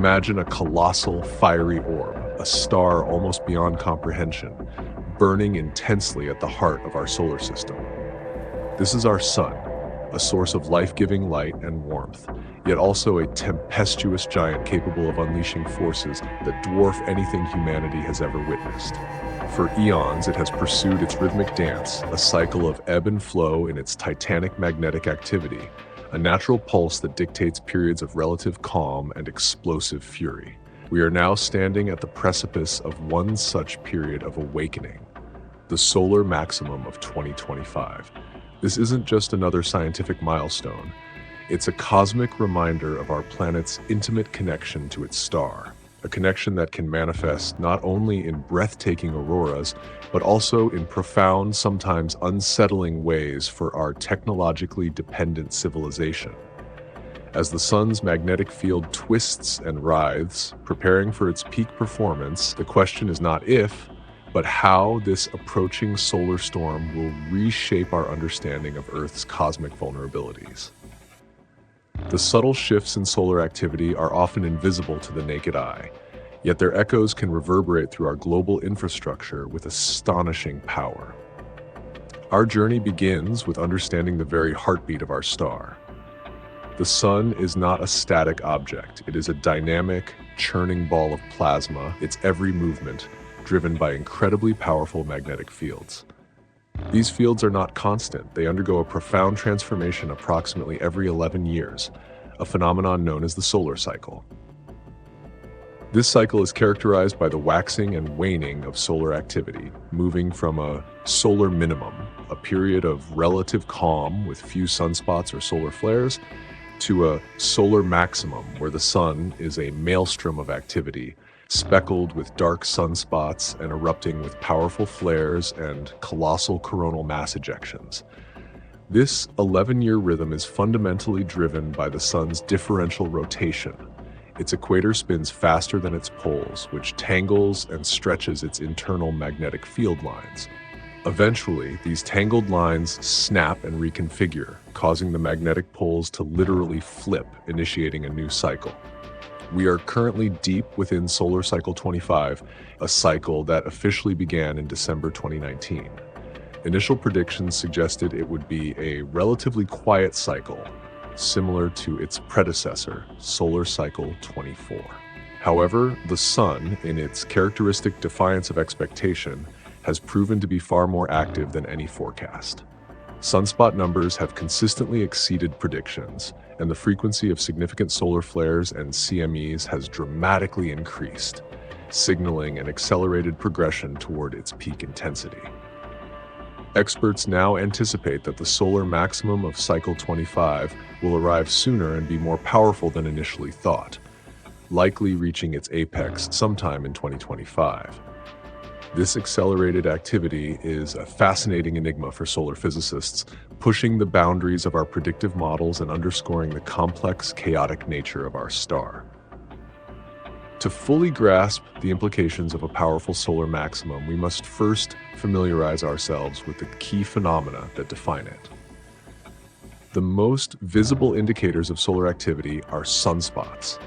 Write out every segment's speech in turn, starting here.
Imagine a colossal, fiery orb, a star almost beyond comprehension, burning intensely at the heart of our solar system. This is our sun, a source of life-giving light and warmth, yet also a tempestuous giant capable of unleashing forces that dwarf anything humanity has ever witnessed. For eons, it has pursued its rhythmic dance, a cycle of ebb and flow in its titanic magnetic activity, a natural pulse that dictates periods of relative calm and explosive fury. We are now standing at the precipice of one such period of awakening, the solar maximum of 2025. This isn't just another scientific milestone. It's a cosmic reminder of our planet's intimate connection to its star, a connection that can manifest not only in breathtaking auroras, but also in profound, sometimes unsettling ways for our technologically dependent civilization. As the sun's magnetic field twists and writhes, preparing for its peak performance, the question is not if, but how this approaching solar storm will reshape our understanding of Earth's cosmic vulnerabilities. The subtle shifts in solar activity are often invisible to the naked eye, yet their echoes can reverberate through our global infrastructure with astonishing power. Our journey begins with understanding the very heartbeat of our star. The sun is not a static object. It is a dynamic, churning ball of plasma, its every movement driven by incredibly powerful magnetic fields. These fields are not constant. They undergo a profound transformation approximately every 11 years, a phenomenon known as the solar cycle. This cycle is characterized by the waxing and waning of solar activity, moving from a solar minimum, a period of relative calm with few sunspots or solar flares, to a solar maximum, where the sun is a maelstrom of activity, speckled with dark sunspots and erupting with powerful flares and colossal coronal mass ejections. This 11-year rhythm is fundamentally driven by the sun's differential rotation. Its equator spins faster than its poles, which tangles and stretches its internal magnetic field lines. Eventually, these tangled lines snap and reconfigure, causing the magnetic poles to literally flip, initiating a new cycle. We are currently deep within Solar Cycle 25, a cycle that officially began in December 2019. Initial predictions suggested it would be a relatively quiet cycle, similar to its predecessor, Solar Cycle 24. However, the sun, in its characteristic defiance of expectation, has proven to be far more active than any forecast. Sunspot numbers have consistently exceeded predictions, and the frequency of significant solar flares and CMEs has dramatically increased, signaling an accelerated progression toward its peak intensity. Experts now anticipate that the solar maximum of Cycle 25 will arrive sooner and be more powerful than initially thought, likely reaching its apex sometime in 2025. This accelerated activity is a fascinating enigma for solar physicists, pushing the boundaries of our predictive models and underscoring the complex, chaotic nature of our star. To fully grasp the implications of a powerful solar maximum, we must first familiarize ourselves with the key phenomena that define it. The most visible indicators of solar activity are sunspots.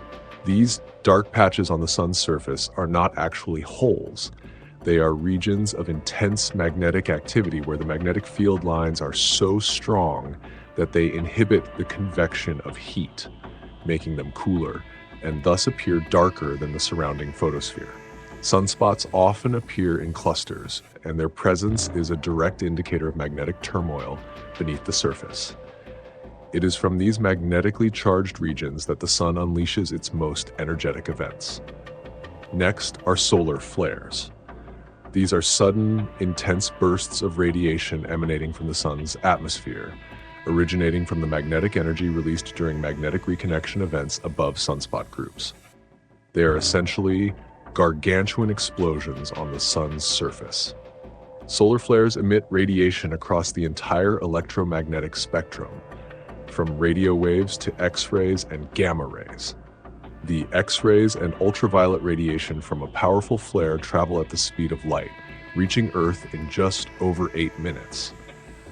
These dark patches on the sun's surface are not actually holes. They are regions of intense magnetic activity where the magnetic field lines are so strong that they inhibit the convection of heat, making them cooler, and thus appear darker than the surrounding photosphere. Sunspots often appear in clusters, and their presence is a direct indicator of magnetic turmoil beneath the surface. It is from these magnetically charged regions that the sun unleashes its most energetic events. Next are solar flares. These are sudden, intense bursts of radiation emanating from the sun's atmosphere, originating from the magnetic energy released during magnetic reconnection events above sunspot groups. They are essentially gargantuan explosions on the sun's surface. Solar flares emit radiation across the entire electromagnetic spectrum, from radio waves to X-rays and gamma rays. The X-rays and ultraviolet radiation from a powerful flare travel at the speed of light, reaching Earth in just over 8 minutes.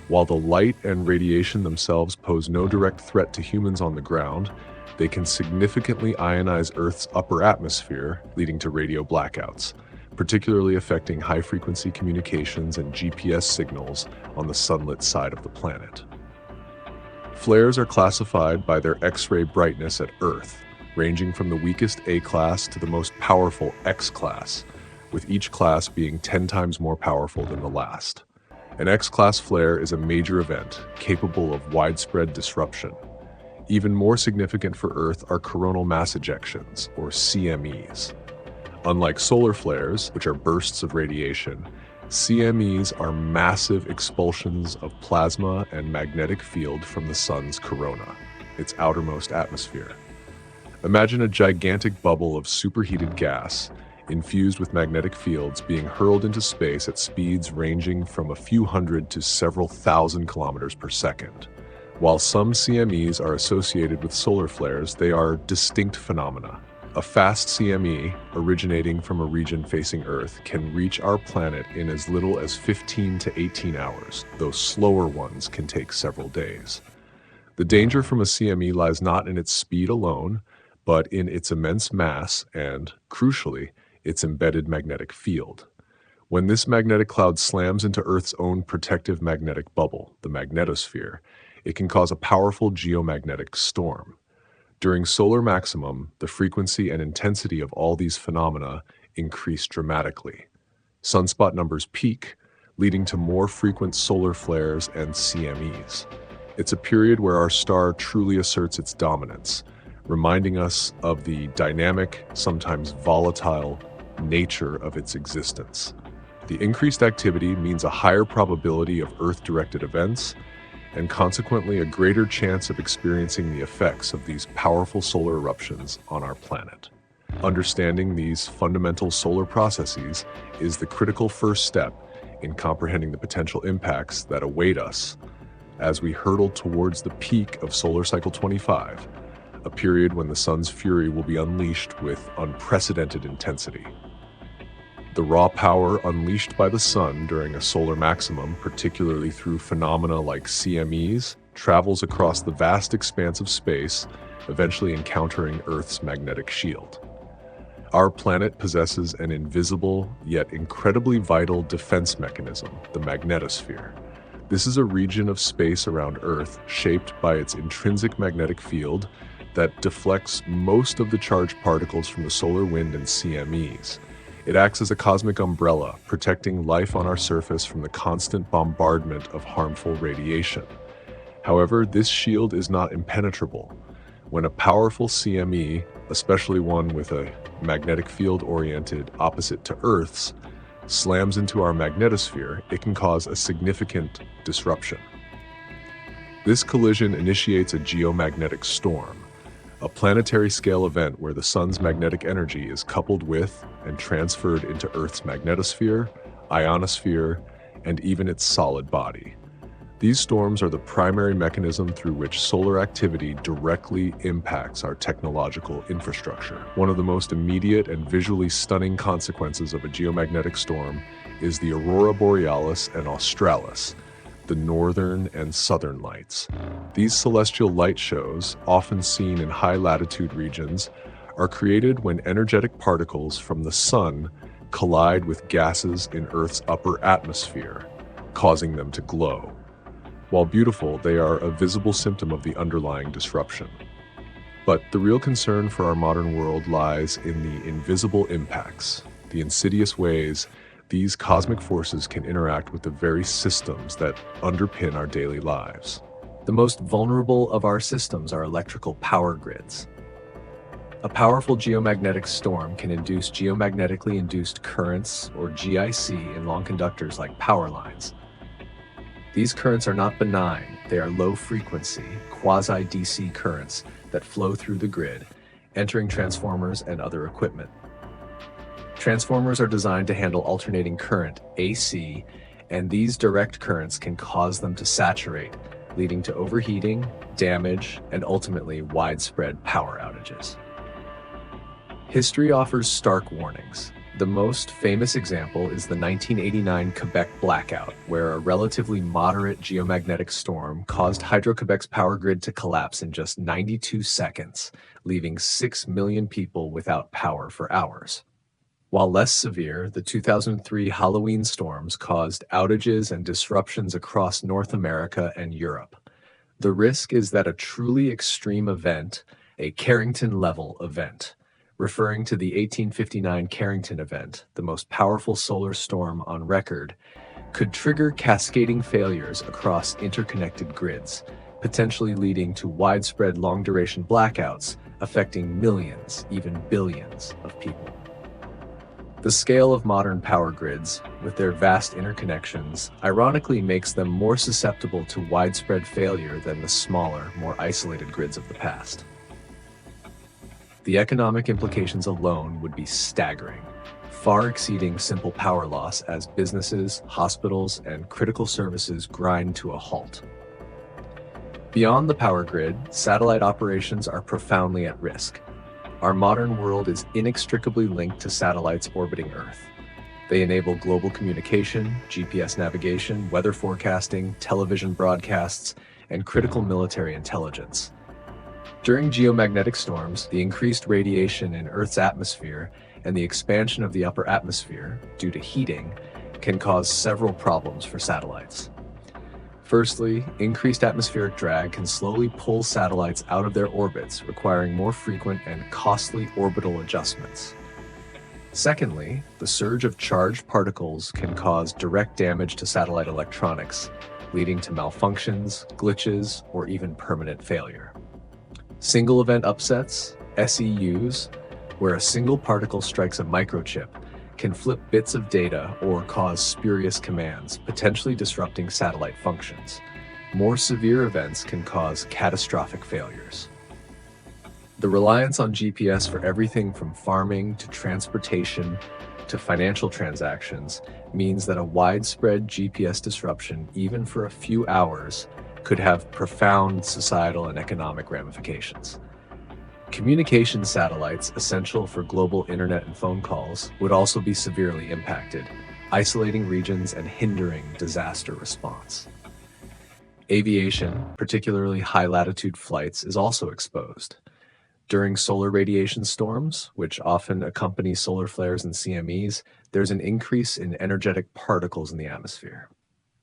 While the light and radiation themselves pose no direct threat to humans on the ground, They can significantly ionize Earth's upper atmosphere, leading to radio blackouts, particularly affecting high-frequency communications and GPS signals on the sunlit side of the planet. Flares are classified by their X-ray brightness at Earth, ranging from the weakest A-class to the most powerful X-class, with each class being 10 times more powerful than the last. An X-class flare is a major event, capable of widespread disruption. Even more significant for Earth are coronal mass ejections, or CMEs. Unlike solar flares, which are bursts of radiation, CMEs are massive expulsions of plasma and magnetic field from the sun's corona, its outermost atmosphere. Imagine a gigantic bubble of superheated gas, infused with magnetic fields, being hurled into space at speeds ranging from a few hundred to several thousand kilometers per second. While some CMEs are associated with solar flares, they are distinct phenomena. A fast CME, originating from a region facing Earth, can reach our planet in as little as 15 to 18 hours, though slower ones can take several days. The danger from a CME lies not in its speed alone, but in its immense mass and, crucially, its embedded magnetic field. When this magnetic cloud slams into Earth's own protective magnetic bubble, the magnetosphere, it can cause a powerful geomagnetic storm. During solar maximum, the frequency and intensity of all these phenomena increase dramatically. Sunspot numbers peak, leading to more frequent solar flares and CMEs. It's a period where our star truly asserts its dominance, reminding us of the dynamic, sometimes volatile, nature of its existence. The increased activity means a higher probability of Earth-directed events, and consequently a greater chance of experiencing the effects of these powerful solar eruptions on our planet. Understanding these fundamental solar processes is the critical first step in comprehending the potential impacts that await us as we hurtle towards the peak of solar cycle 25, a period when the sun's fury will be unleashed with unprecedented intensity. The raw power unleashed by the sun during a solar maximum, particularly through phenomena like CMEs, travels across the vast expanse of space, eventually encountering Earth's magnetic shield. Our planet possesses an invisible, yet incredibly vital defense mechanism, the magnetosphere. This is a region of space around Earth shaped by its intrinsic magnetic field that deflects most of the charged particles from the solar wind and CMEs. It acts as a cosmic umbrella, protecting life on our surface from the constant bombardment of harmful radiation. However, this shield is not impenetrable. When a powerful CME, especially one with a magnetic field oriented opposite to Earth's, slams into our magnetosphere, it can cause a significant disruption. This collision initiates a geomagnetic storm, a planetary-scale event where the sun's magnetic energy is coupled with and transferred into Earth's magnetosphere, ionosphere, and even its solid body. These storms are the primary mechanism through which solar activity directly impacts our technological infrastructure. One of the most immediate and visually stunning consequences of a geomagnetic storm is the aurora borealis and australis, the northern and southern lights. These celestial light shows, often seen in high-latitude regions, are created when energetic particles from the sun collide with gases in Earth's upper atmosphere, causing them to glow. While beautiful, they are a visible symptom of the underlying disruption. But the real concern for our modern world lies in the invisible impacts, the insidious ways these cosmic forces can interact with the very systems that underpin our daily lives. The most vulnerable of our systems are electrical power grids. A powerful geomagnetic storm can induce geomagnetically induced currents, or GIC, in long conductors like power lines. These currents are not benign. They are low-frequency, quasi-DC currents that flow through the grid, entering transformers and other equipment. Transformers are designed to handle alternating current, AC, and these direct currents can cause them to saturate, leading to overheating, damage, and ultimately widespread power outages. History offers stark warnings. The most famous example is the 1989 Quebec blackout, where a relatively moderate geomagnetic storm caused Hydro-Quebec's power grid to collapse in just 92 seconds, leaving 6 million people without power for hours. While less severe, the 2003 Halloween storms caused outages and disruptions across North America and Europe. The risk is that a truly extreme event, a Carrington-level event, referring to the 1859 Carrington event, the most powerful solar storm on record, could trigger cascading failures across interconnected grids, potentially leading to widespread long-duration blackouts affecting millions, even billions of people. The scale of modern power grids, with their vast interconnections, ironically makes them more susceptible to widespread failure than the smaller, more isolated grids of the past. The economic implications alone would be staggering, far exceeding simple power loss as businesses, hospitals, and critical services grind to a halt. Beyond the power grid, satellite operations are profoundly at risk. Our modern world is inextricably linked to satellites orbiting Earth. They enable global communication, GPS navigation, weather forecasting, television broadcasts, and critical military intelligence. During geomagnetic storms, the increased radiation in Earth's atmosphere and the expansion of the upper atmosphere, due to heating, can cause several problems for satellites. Firstly, increased atmospheric drag can slowly pull satellites out of their orbits, requiring more frequent and costly orbital adjustments. Secondly, the surge of charged particles can cause direct damage to satellite electronics, leading to malfunctions, glitches, or even permanent failure. Single event upsets, SEUs, where a single particle strikes a microchip, can flip bits of data or cause spurious commands, potentially disrupting satellite functions. More severe events can cause catastrophic failures. The reliance on GPS for everything from farming to transportation to financial transactions means that a widespread GPS disruption, even for a few hours, could have profound societal and economic ramifications. Communication satellites essential for global internet and phone calls would also be severely impacted, isolating regions and hindering disaster response. Aviation, particularly high-latitude flights, is also exposed. During solar radiation storms, which often accompany solar flares and CMEs, there's an increase in energetic particles in the atmosphere.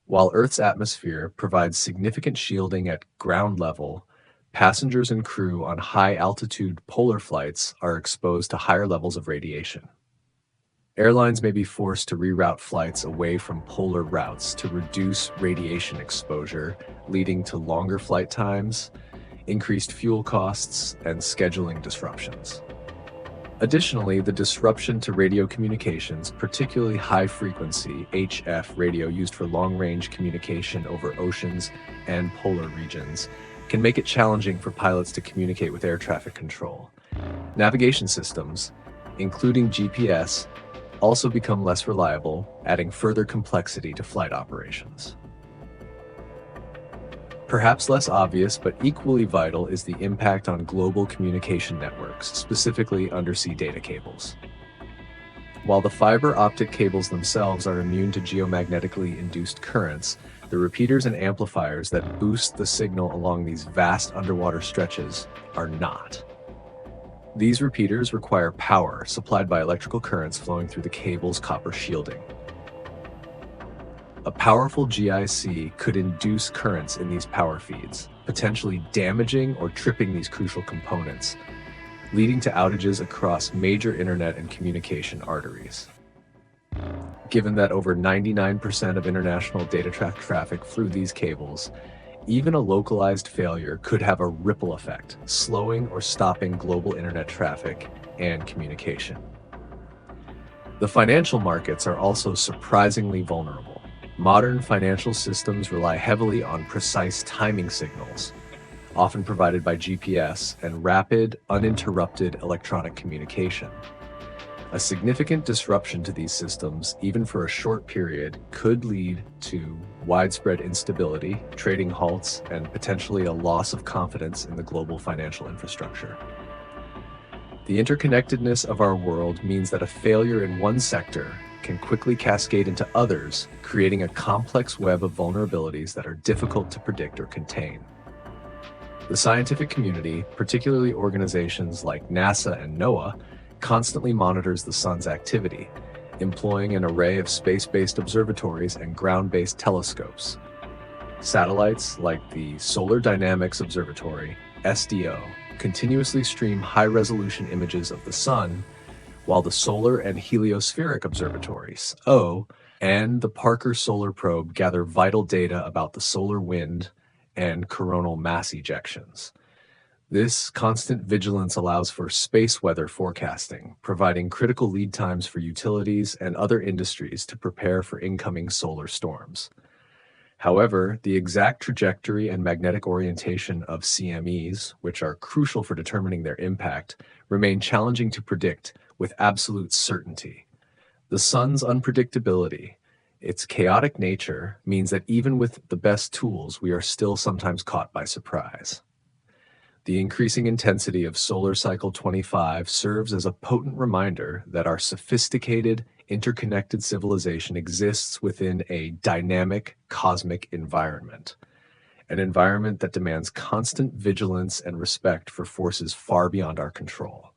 While Earth's atmosphere provides significant shielding at ground level, passengers and crew on high-altitude polar flights are exposed to higher levels of radiation. Airlines may be forced to reroute flights away from polar routes to reduce radiation exposure, leading to longer flight times, increased fuel costs, and scheduling disruptions. Additionally, the disruption to radio communications, particularly high-frequency HF radio used for long-range communication over oceans and polar regions, can make it challenging for pilots to communicate with air traffic control. Navigation systems, including GPS, also become less reliable, adding further complexity to flight operations. Perhaps less obvious but equally vital is the impact on global communication networks, specifically undersea data cables. While the fiber optic cables themselves are immune to geomagnetically induced currents, the repeaters and amplifiers that boost the signal along these vast underwater stretches are not. These repeaters require power supplied by electrical currents flowing through the cable's copper shielding. A powerful GIC could induce currents in these power feeds, potentially damaging or tripping these crucial components, leading to outages across major internet and communication arteries. Given that over 99% of international data traffic through these cables, even a localized failure could have a ripple effect, slowing or stopping global internet traffic and communication. The financial markets are also surprisingly vulnerable. Modern financial systems rely heavily on precise timing signals, often provided by GPS, and rapid, uninterrupted electronic communication. A significant disruption to these systems, even for a short period, could lead to widespread instability, trading halts, and potentially a loss of confidence in the global financial infrastructure. The interconnectedness of our world means that a failure in one sector can quickly cascade into others, creating a complex web of vulnerabilities that are difficult to predict or contain. The scientific community, particularly organizations like NASA and NOAA, constantly monitors the sun's activity, employing an array of space-based observatories and ground-based telescopes. Satellites like the Solar Dynamics Observatory, SDO, continuously stream high-resolution images of the sun, while the Solar and Heliospheric Observatories, SO, and the Parker Solar Probe gather vital data about the solar wind and coronal mass ejections. This constant vigilance allows for space weather forecasting, providing critical lead times for utilities and other industries to prepare for incoming solar storms. However, the exact trajectory and magnetic orientation of CMEs, which are crucial for determining their impact, remain challenging to predict with absolute certainty. The sun's unpredictability, its chaotic nature, means that even with the best tools, we are still sometimes caught by surprise. The increasing intensity of solar cycle 25 serves as a potent reminder that our sophisticated, interconnected civilization exists within a dynamic cosmic environment, an environment that demands constant vigilance and respect for forces far beyond our control.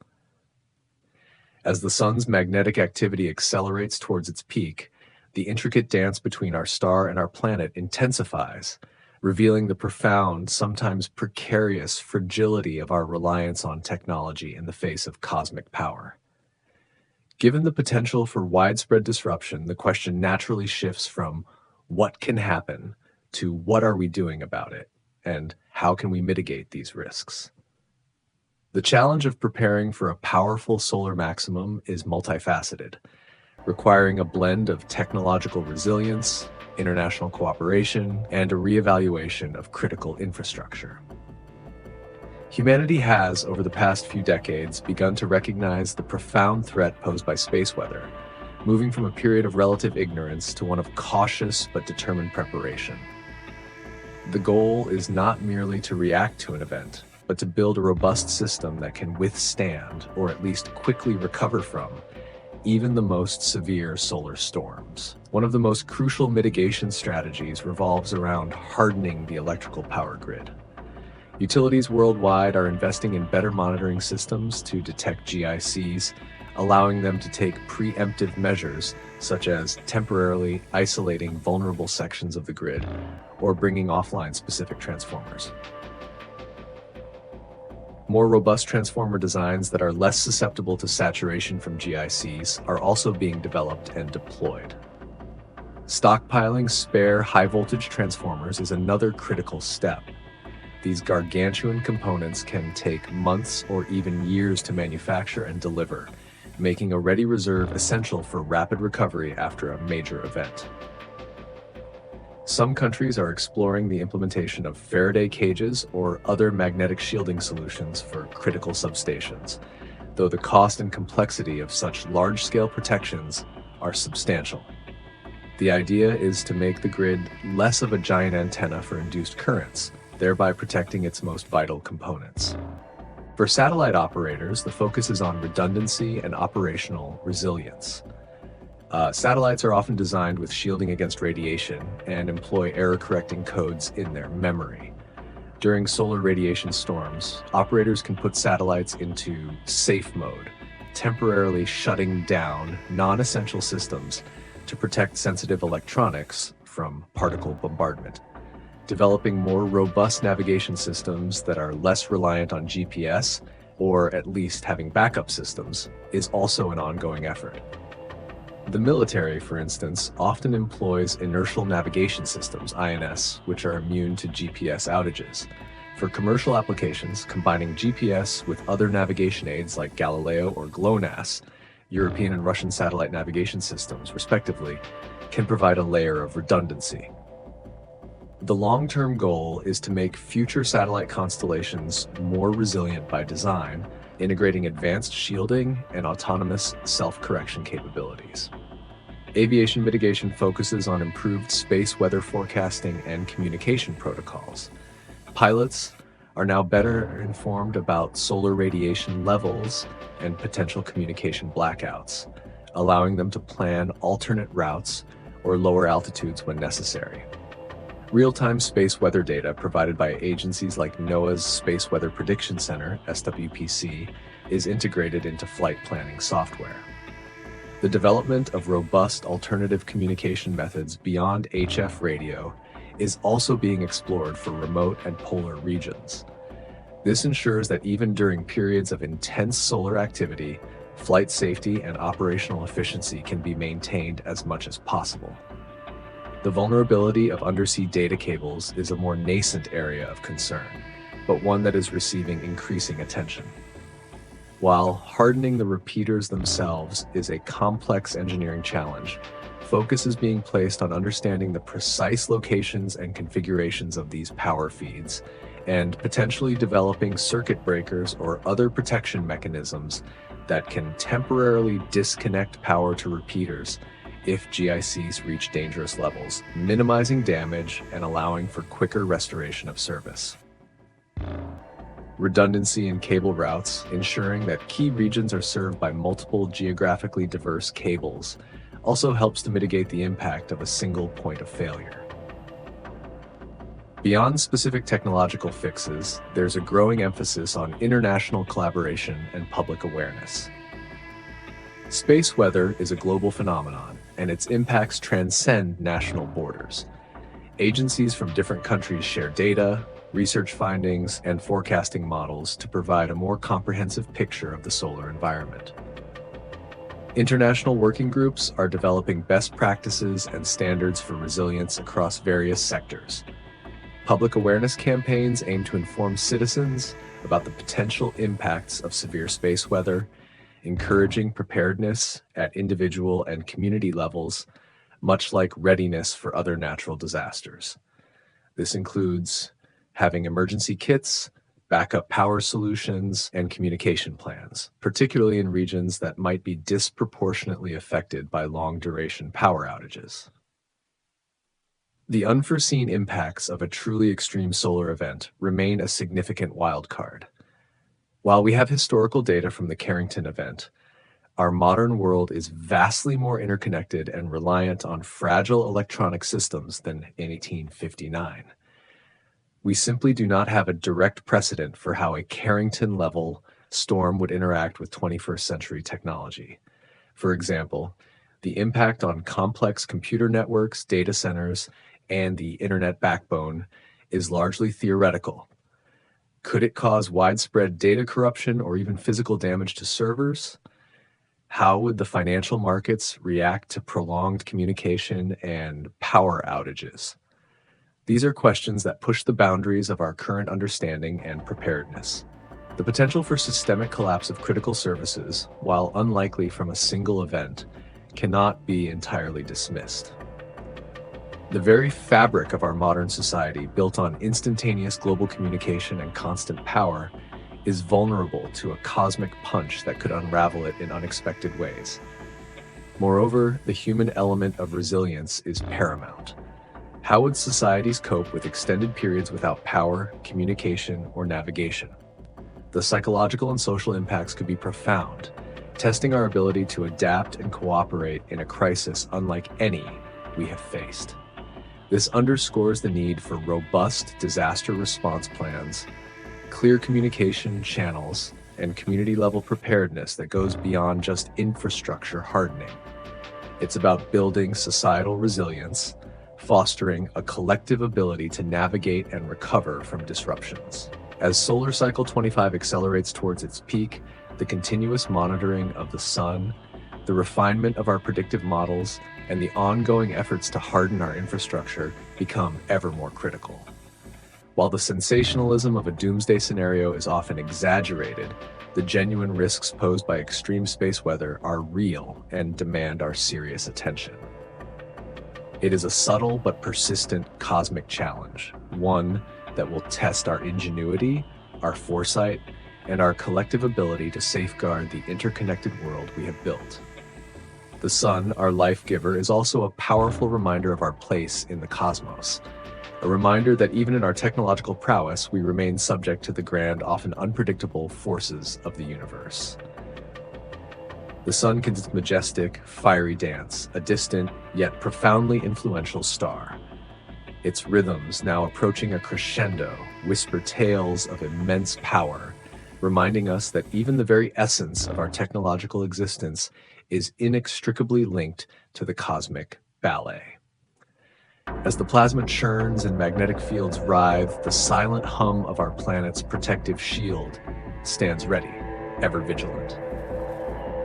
As the sun's magnetic activity accelerates towards its peak, the intricate dance between our star and our planet intensifies, revealing the profound, sometimes precarious fragility of our reliance on technology in the face of cosmic power. Given the potential for widespread disruption, the question naturally shifts from what can happen to what are we doing about it, and how can we mitigate these risks? The challenge of preparing for a powerful solar maximum is multifaceted, requiring a blend of technological resilience, international cooperation, and a reevaluation of critical infrastructure. Humanity has, over the past few decades, begun to recognize the profound threat posed by space weather, moving from a period of relative ignorance to one of cautious but determined preparation. The goal is not merely to react to an event, but to build a robust system that can withstand, or at least quickly recover from, even the most severe solar storms. One of the most crucial mitigation strategies revolves around hardening the electrical power grid. Utilities worldwide are investing in better monitoring systems to detect GICs, allowing them to take preemptive measures such as temporarily isolating vulnerable sections of the grid or bringing offline specific transformers. More robust transformer designs that are less susceptible to saturation from GICs are also being developed and deployed. Stockpiling spare high-voltage transformers is another critical step. These gargantuan components can take months or even years to manufacture and deliver, making a ready reserve essential for rapid recovery after a major event. Some countries are exploring the implementation of Faraday cages or other magnetic shielding solutions for critical substations, though the cost and complexity of such large-scale protections are substantial. The idea is to make the grid less of a giant antenna for induced currents, thereby protecting its most vital components. For satellite operators, the focus is on redundancy and operational resilience. Satellites are often designed with shielding against radiation and employ error-correcting codes in their memory. During solar radiation storms, operators can put satellites into safe mode, temporarily shutting down non-essential systems to protect sensitive electronics from particle bombardment. Developing more robust navigation systems that are less reliant on GPS, or at least having backup systems, is also an ongoing effort. The military, for instance, often employs inertial navigation systems, INS, which are immune to GPS outages. For commercial applications, combining GPS with other navigation aids like Galileo or GLONASS, European and Russian satellite navigation systems, respectively, can provide a layer of redundancy. The long-term goal is to make future satellite constellations more resilient by design, integrating advanced shielding and autonomous self-correction capabilities. Aviation mitigation focuses on improved space weather forecasting and communication protocols. Pilots are now better informed about solar radiation levels and potential communication blackouts, allowing them to plan alternate routes or lower altitudes when necessary. Real-time space weather data provided by agencies like NOAA's Space Weather Prediction Center, SWPC, is integrated into flight planning software. The development of robust alternative communication methods beyond HF radio is also being explored for remote and polar regions. This ensures that even during periods of intense solar activity, flight safety and operational efficiency can be maintained as much as possible. The vulnerability of undersea data cables is a more nascent area of concern, but one that is receiving increasing attention. While hardening the repeaters themselves is a complex engineering challenge, focus is being placed on understanding the precise locations and configurations of these power feeds, and potentially developing circuit breakers or other protection mechanisms that can temporarily disconnect power to repeaters if GICs reach dangerous levels, minimizing damage and allowing for quicker restoration of service. Redundancy in cable routes, ensuring that key regions are served by multiple geographically diverse cables, also helps to mitigate the impact of a single point of failure. Beyond specific technological fixes, there's a growing emphasis on international collaboration and public awareness. Space weather is a global phenomenon, and its impacts transcend national borders. Agencies from different countries share data, research findings, and forecasting models to provide a more comprehensive picture of the solar environment. International working groups are developing best practices and standards for resilience across various sectors. Public awareness campaigns aim to inform citizens about the potential impacts of severe space weather, encouraging preparedness at individual and community levels, much like readiness for other natural disasters. This includes having emergency kits, backup power solutions, and communication plans, particularly in regions that might be disproportionately affected by long-duration power outages. The unforeseen impacts of a truly extreme solar event remain a significant wildcard. While we have historical data from the Carrington event, our modern world is vastly more interconnected and reliant on fragile electronic systems than in 1859. We simply do not have a direct precedent for how a Carrington-level storm would interact with 21st century technology. For example, the impact on complex computer networks, data centers, and the internet backbone is largely theoretical. Could it cause widespread data corruption or even physical damage to servers? How would the financial markets react to prolonged communication and power outages? These are questions that push the boundaries of our current understanding and preparedness. The potential for systemic collapse of critical services, while unlikely from a single event, cannot be entirely dismissed. The very fabric of our modern society, built on instantaneous global communication and constant power, is vulnerable to a cosmic punch that could unravel it in unexpected ways. Moreover, the human element of resilience is paramount. How would societies cope with extended periods without power, communication, or navigation? The psychological and social impacts could be profound, testing our ability to adapt and cooperate in a crisis unlike any we have faced. This underscores the need for robust disaster response plans, clear communication channels, and community-level preparedness that goes beyond just infrastructure hardening. It's about building societal resilience, fostering a collective ability to navigate and recover from disruptions. As Solar Cycle 25 accelerates towards its peak, the continuous monitoring of the sun, the refinement of our predictive models, and the ongoing efforts to harden our infrastructure become ever more critical. While the sensationalism of a doomsday scenario is often exaggerated, the genuine risks posed by extreme space weather are real and demand our serious attention. It is a subtle but persistent cosmic challenge, one that will test our ingenuity, our foresight, and our collective ability to safeguard the interconnected world we have built. The sun, our life giver, is also a powerful reminder of our place in the cosmos. a reminder that even in our technological prowess, we remain subject to the grand, often unpredictable forces of the universe. The sun can its majestic, fiery dance, a distant, yet profoundly influential star. Its rhythms, now approaching a crescendo, whisper tales of immense power, reminding us that even the very essence of our technological existence is inextricably linked to the cosmic ballet. As the plasma churns and magnetic fields writhe, the silent hum of our planet's protective shield stands ready, ever vigilant.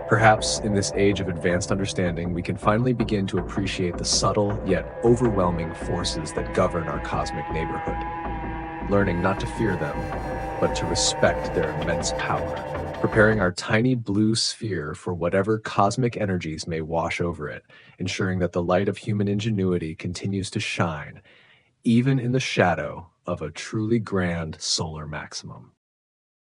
Perhaps in this age of advanced understanding, we can finally begin to appreciate the subtle yet overwhelming forces that govern our cosmic neighborhood, learning not to fear them, but to respect their immense power, preparing our tiny blue sphere for whatever cosmic energies may wash over it, ensuring that the light of human ingenuity continues to shine, even in the shadow of a truly grand solar maximum.